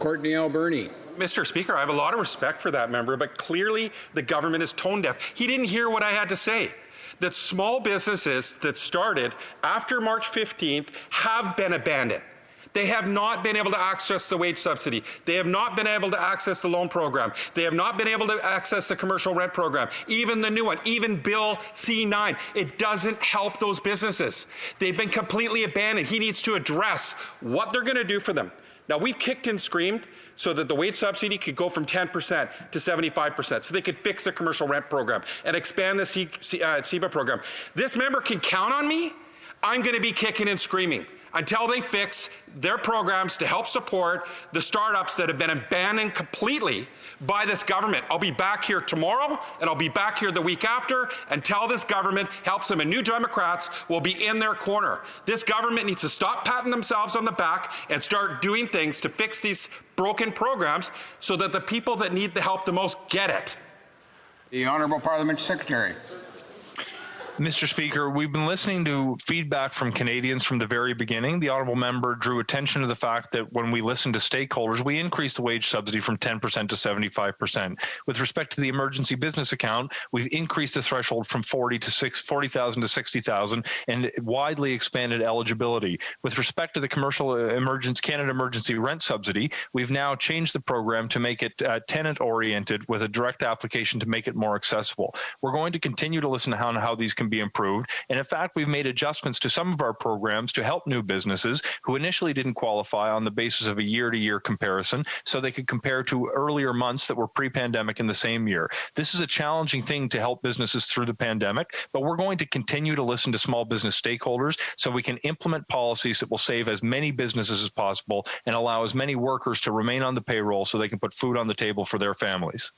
Courtney Alberni. Mr. Speaker, I have a lot of respect for that member, but clearly the government is tone deaf. He didn't hear what I had to say. That small businesses that started after March 15th have been abandoned. They have not been able to access the wage subsidy. They have not been able to access the loan program. They have not been able to access the commercial rent program, even the new one, even Bill C-9. It doesn't help those businesses. They've been completely abandoned. He needs to address what they're going to do for them. Now, we've kicked and screamed so that the wage subsidy could go from 10% to 75%, so they could fix the commercial rent program and expand the CEBA program. This member can count on me. I'm going to be kicking and screaming until they fix their programs to help support the startups that have been abandoned completely by this government. I'll be back here tomorrow, and I'll be back here the week after until this government helps them, and New Democrats will be in their corner. This government needs to stop patting themselves on the back and start doing things to fix these broken programs so that the people that need the help the most get it. The Honourable Parliamentary Secretary. Mr. Speaker, we've been listening to feedback from Canadians from the very beginning. The honourable member drew attention to the fact that when we listened to stakeholders, we increased the wage subsidy from 10% to 75%. With respect to the emergency business account, we've increased the threshold from 40,000 to 60,000 and widely expanded eligibility. With respect to the commercial Canada emergency rent subsidy, we've now changed the program to make it tenant-oriented with a direct application to make it more accessible. We're going to continue to listen to how these can be improved. And in fact, we've made adjustments to some of our programs to help new businesses who initially didn't qualify on the basis of a year-to-year comparison, so they could compare to earlier months that were pre-pandemic in the same year. This is a challenging thing to help businesses through the pandemic, but we're going to continue to listen to small business stakeholders so we can implement policies that will save as many businesses as possible and allow as many workers to remain on the payroll so they can put food on the table for their families.